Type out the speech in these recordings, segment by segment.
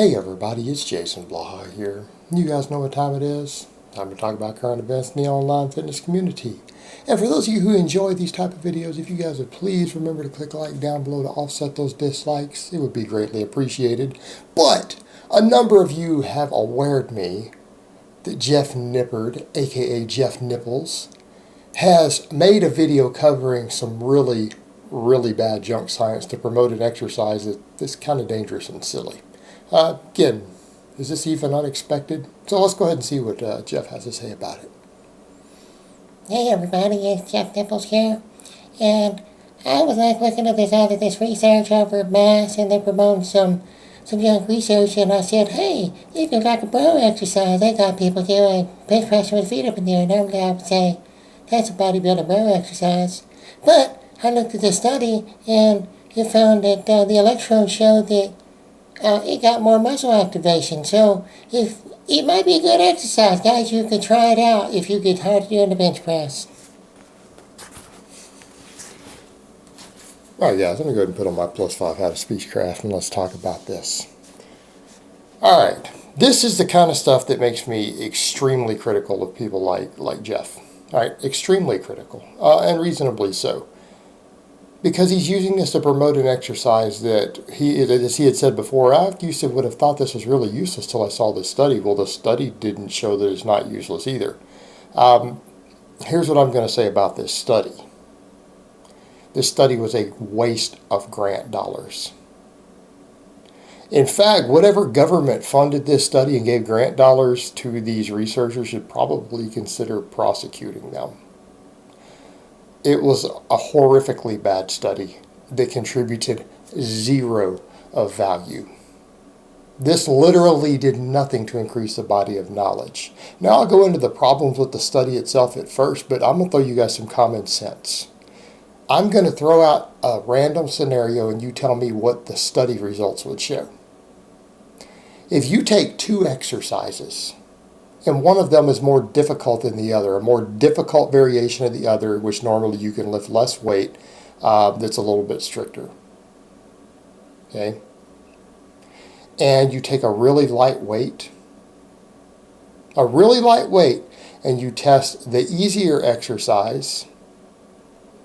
Hey everybody, it's Jason Blaha here. You guys know what time it is? Time to talk about current events in the online fitness community. And for those of you who enjoy these type of videos, if you guys would please remember to click like down below to offset those dislikes, it would be greatly appreciated. But a number of you have awared me that Jeff Nippard, aka Jeff Nipples, has made a video covering some really bad junk science to promote an exercise that's kind of dangerous and silly. Again, is this even unexpected? So let's go ahead and see what Jeff has to say about it. Hey everybody, it's Jeff Nipples here, and I was looking at this research over mass, and they're promoting some young research, and I said, hey, if you like a bro exercise, they got people doing bench press with feet up in the air. Normally I would say, that's a bodybuilder bro exercise. But I looked at the study, and it found that the electrodes showed that it got more muscle activation. So if it might be a good exercise, guys, you could try it out if you get tired of doing the bench press. Alright guys, let me go ahead and put on my +5 How to Speechcraft and let's talk about this. Alright, this is the kind of stuff that makes me extremely critical of people like Jeff. Alright, extremely critical, and reasonably so. Because he's using this to promote an exercise that as he had said before, I would have thought this was really useless till I saw this study. Well, the study didn't show that it's not useless either. Here's what I'm going to say about this study. This study was a waste of grant dollars. In fact, whatever government funded this study and gave grant dollars to these researchers should probably consider prosecuting them. It was a horrifically bad study that contributed zero of value. This literally did nothing to increase the body of knowledge. Now I'll go into the problems with the study itself at first, but I'm going to throw you guys some common sense. I'm going to throw out a random scenario and you tell me what the study results would show. If you take two exercises, and one of them is more difficult than the other, a more difficult variation of the other, which normally you can lift less weight, that's a little bit stricter. Okay? And you take a really light weight, and you test the easier exercise,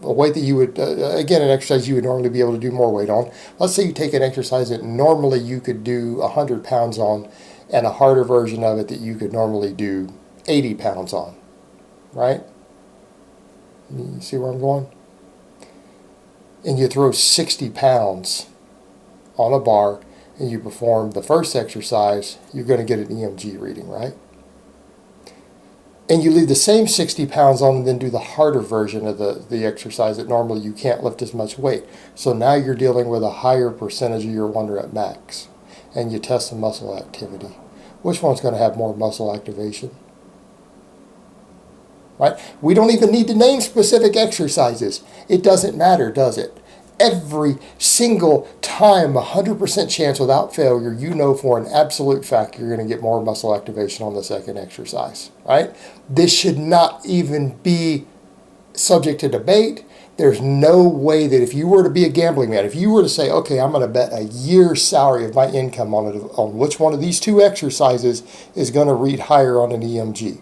a weight that you would, again, an exercise you would normally be able to do more weight on. Let's say you take an exercise that normally you could do 100 pounds on, and a harder version of it that you could normally do 80 pounds on, right? You see where I'm going? And you throw 60 pounds on a bar and you perform the first exercise, you're going to get an EMG reading, right? And you leave the same 60 pounds on and then do the harder version of the exercise that normally you can't lift as much weight. So now you're dealing with a higher percentage of your 1 rep max. And you test the muscle activity. Which one's going to have more muscle activation? Right? We don't even need to name specific exercises. It doesn't matter, does it? Every single time, 100% chance without failure, you know for an absolute fact you're going to get more muscle activation on the second exercise. Right? This should not even be subject to debate. There's no way that if you were to be a gambling man, if you were to say, okay, I'm going to bet a year's salary of my income on which one of these two exercises is going to read higher on an EMG,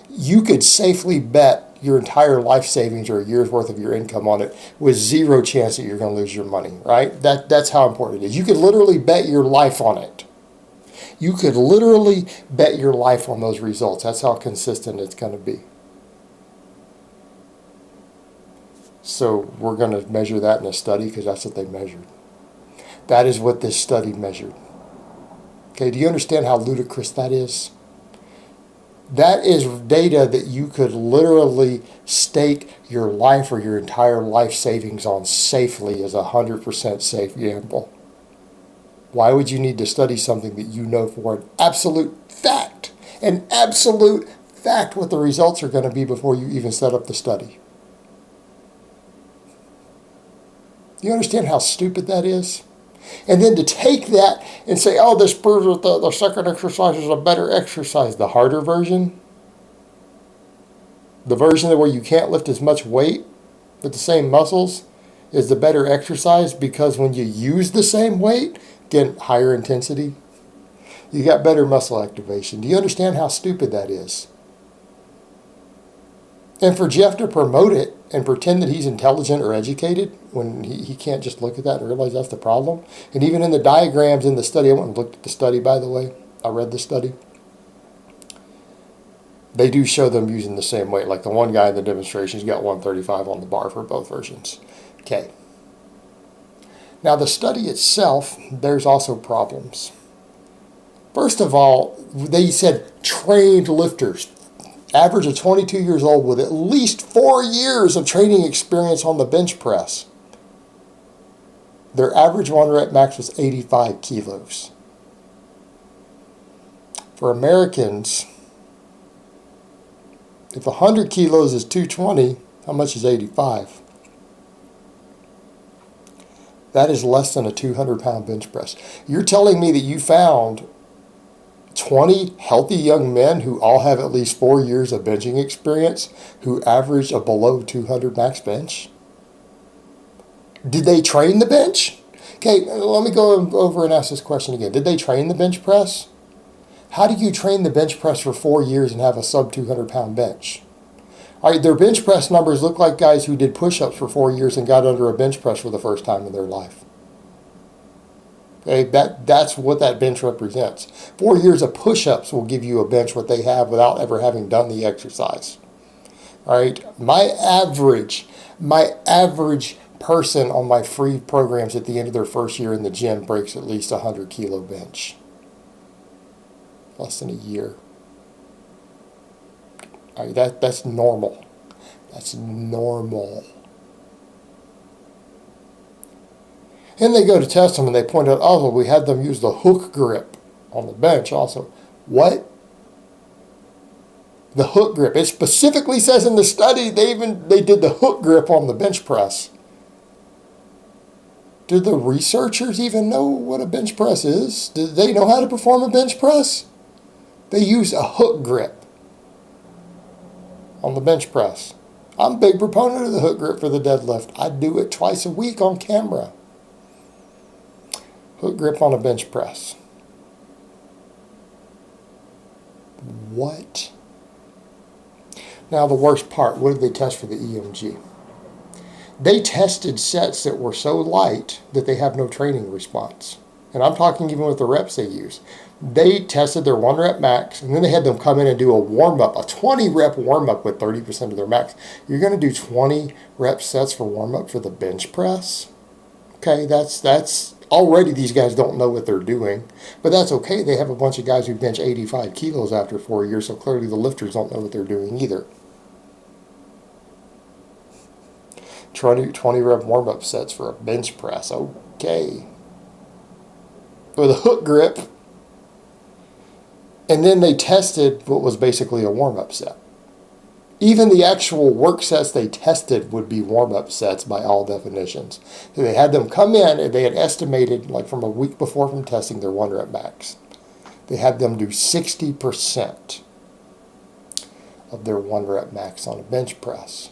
you could safely bet your entire life savings or a year's worth of your income on it with zero chance that you're going to lose your money, right? That's how important it is. You could literally bet your life on it. You could literally bet your life on those results. That's how consistent it's going to be. So we're going to measure that in a study because that's what they measured. That is what this study measured. Okay, do you understand how ludicrous that is? That is data that you could literally stake your life or your entire life savings on safely as a 100% safe gamble. Why would you need to study something that you know for an absolute fact what the results are going to be before you even set up the study? Do you understand how stupid that is? And then to take that and say, oh, this proves that the second exercise is a better exercise. The harder version, the version where you can't lift as much weight with the same muscles, is the better exercise because when you use the same weight, again, higher intensity, You got better muscle activation. Do you understand how stupid that is? And for Jeff to promote it and pretend that he's intelligent or educated when he can't just look at that and realize that's the problem. And even in the diagrams in the study, I went and looked at the study, by the way. I read the study. They do show them using the same weight. Like the one guy in the demonstration, he's got 135 on the bar for both versions. Okay. Now the study itself, there's also problems. First of all, they said trained lifters, average of 22 years old with at least 4 years of training experience on the bench press. Their average 1 rep max was 85 kilos. For Americans, if 100 kilos is 220, how much is 85? That is less than a 200-pound bench press. You're telling me that you found 20 healthy young men who all have at least 4 years of benching experience who average a below 200 max bench? Did they train the bench? Okay, let me go over and ask this question again. Did they train the bench press? How do you train the bench press for 4 years and have a sub 200 pound bench? All right, their bench press numbers look like guys who did push-ups for 4 years and got under a bench press for the first time in their life. Okay, that's what that bench represents. 4 years of push-ups will give you a bench what they have without ever having done the exercise. All right, my average person on my free programs at the end of their first year in the gym breaks at least 100 kilo bench. Less than a year. All right, that's normal. That's normal. And they go to test them and they point out, oh, well, we had them use the hook grip on the bench also. What? The hook grip. It specifically says in the study they did the hook grip on the bench press. Do the researchers even know what a bench press is? Do they know how to perform a bench press? They use a hook grip on the bench press. I'm a big proponent of the hook grip for the deadlift. I do it twice a week on camera. Hook grip on a bench press. What? Now the worst part, what did they test for the EMG? They tested sets that were so light that they have no training response. And I'm talking even with the reps they use. They tested their 1 rep max, and then they had them come in and do a warm-up, a 20 rep warm-up with 30% of their max. You're going to do 20 rep sets for warm-up for the bench press? Okay, that's already these guys don't know what they're doing. But that's okay. They have a bunch of guys who bench 85 kilos after 4 years, so clearly the lifters don't know what they're doing either. 20 rep warm-up sets for a bench press. Okay. With a hook grip. And then they tested what was basically a warm-up set. Even the actual work sets they tested would be warm-up sets by all definitions. So they had them come in and they had estimated, like from a week before from testing, their 1 rep max. They had them do 60% of their 1 rep max on a bench press.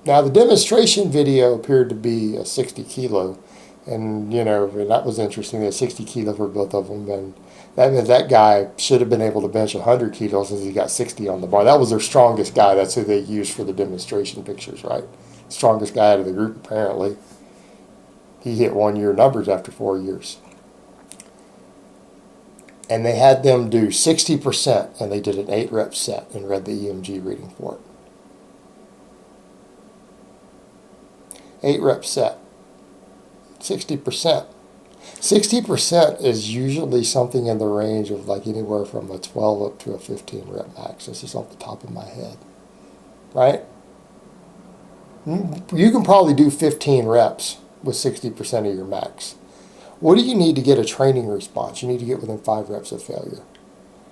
Now the demonstration video appeared to be a 60 kilo. And, that was interesting. They had 60 kilo for both of them. And that meant that guy should have been able to bench 100 kilos since he got 60 on the bar. That was their strongest guy. That's who they used for the demonstration pictures, right? Strongest guy out of the group, apparently. He hit 1 year numbers after 4 years. And they had them do 60%, and they did an 8 rep set and read the EMG reading for it. 8 rep set. 60%. 60% is usually something in the range of like anywhere from a 12 up to a 15 rep max. This is off the top of my head. Right? You can probably do 15 reps with 60% of your max. What do you need to get a training response? You need to get within 5 reps of failure.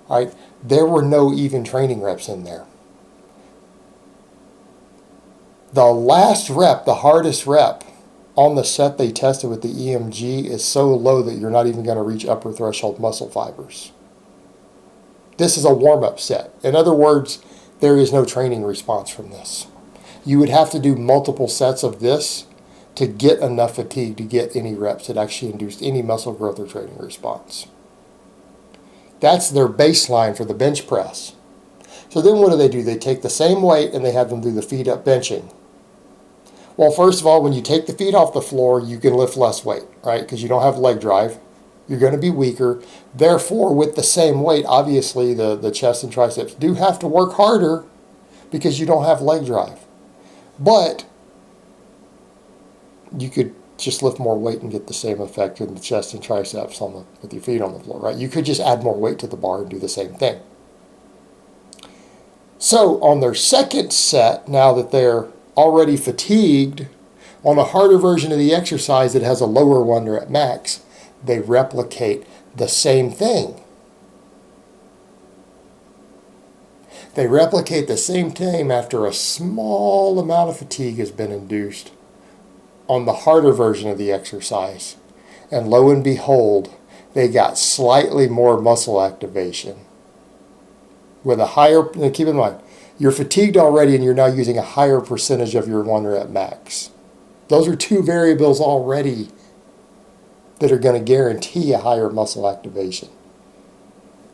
All right? There were no even training reps in there. The last rep, the hardest rep, on the set they tested with the EMG is so low that you're not even going to reach upper threshold muscle fibers. This is a warm-up set. In other words, there is no training response from this. You would have to do multiple sets of this to get enough fatigue to get any reps that actually induced any muscle growth or training response. That's their baseline for the bench press. So then what do? They take the same weight and they have them do the feet up benching. Well, first of all, when you take the feet off the floor, you can lift less weight, right? Because you don't have leg drive. You're going to be weaker. Therefore, with the same weight, obviously the chest and triceps do have to work harder because you don't have leg drive. But you could just lift more weight and get the same effect in the chest and triceps with your feet on the floor, right? You could just add more weight to the bar and do the same thing. So on their second set, now that they're already fatigued, on a harder version of the exercise that has a lower one rep max, they replicate the same thing. They replicate the same thing after a small amount of fatigue has been induced on the harder version of the exercise. And lo and behold, they got slightly more muscle activation. With a higher, keep in mind, you're fatigued already and you're now using a higher percentage of your 1 rep max. Those are two variables already that are going to guarantee a higher muscle activation.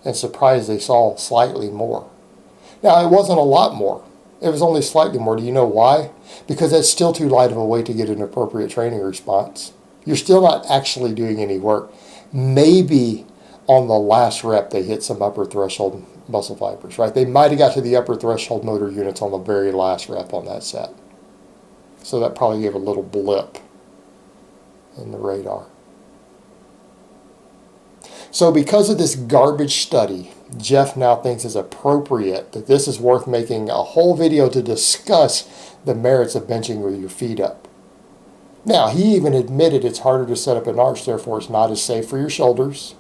And surprised they saw slightly more. Now, it wasn't a lot more. It was only slightly more. Do you know why? Because that's still too light of a weight to get an appropriate training response. You're still not actually doing any work. Maybe on the last rep they hit some upper threshold muscle fibers, right? They might have got to the upper threshold motor units on the very last rep on that set. So that probably gave a little blip in the radar. So because of this garbage study, Jeff now thinks it's appropriate that this is worth making a whole video to discuss the merits of benching with your feet up. Now, he even admitted it's harder to set up an arch, therefore it's not as safe for your shoulders.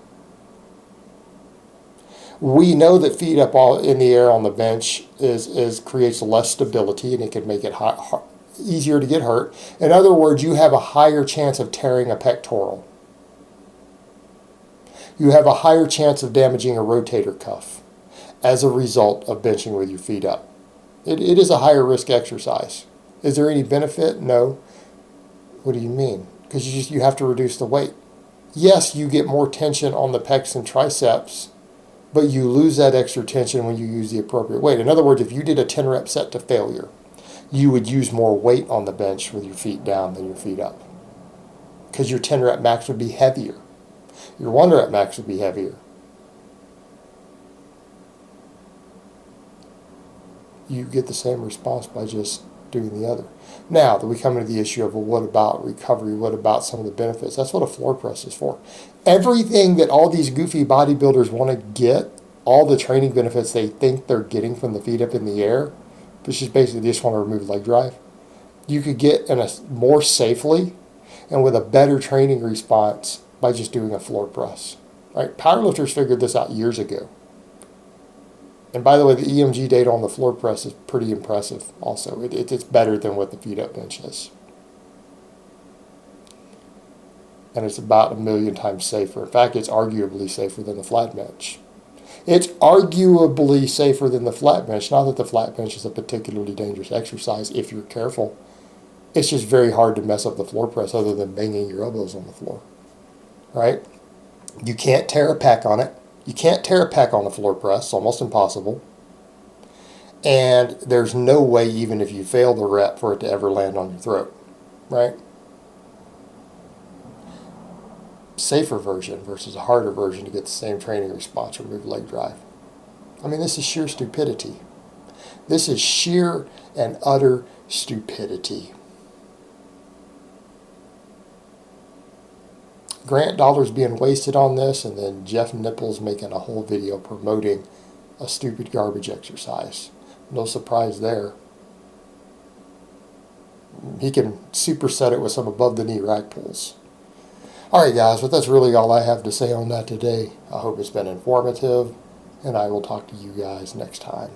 We know that feet up all in the air on the bench creates less stability and it can make it easier to get hurt. In other words, you have a higher chance of tearing a pectoral. You have a higher chance of damaging a rotator cuff as a result of benching with your feet up. It is a higher risk exercise. Is there any benefit? No. What do you mean? Because you have to reduce the weight. Yes, you get more tension on the pecs and triceps, but you lose that extra tension when you use the appropriate weight. In other words, if you did a 10 rep set to failure, you would use more weight on the bench with your feet down than your feet up. Because your 10 rep max would be heavier. Your 1 rep max would be heavier. You get the same response by just doing the other. Now that we come into the issue of, well, what about recovery? What about some of the benefits? That's what a floor press is for. Everything that all these goofy bodybuilders want to get, all the training benefits they think they're getting from the feet up in the air, which is basically they just want to remove leg drive, you could get more safely and with a better training response by just doing a floor press. Right? Powerlifters figured this out years ago. And by the way, the EMG data on the floor press is pretty impressive also. It's better than what the feet up bench is. And it's about 1,000,000 times safer. In fact, it's arguably safer than the flat bench. It's arguably safer than the flat bench. Not that the flat bench is a particularly dangerous exercise if you're careful. It's just very hard to mess up the floor press other than banging your elbows on the floor. Right? You can't tear a pec on it. You can't tear a pec on a floor press. It's almost impossible. And there's no way, even if you fail the rep, for it to ever land on your throat. Right? Safer version versus a harder version to get the same training response, remove leg drive. I mean, this is sheer stupidity. This is sheer and utter stupidity. Grant dollars being wasted on this, and then Jeff Nipples making a whole video promoting a stupid garbage exercise. No surprise there. He can superset it with some above-the-knee rack pulls. All right, guys, but that's really all I have to say on that today. I hope it's been informative, and I will talk to you guys next time.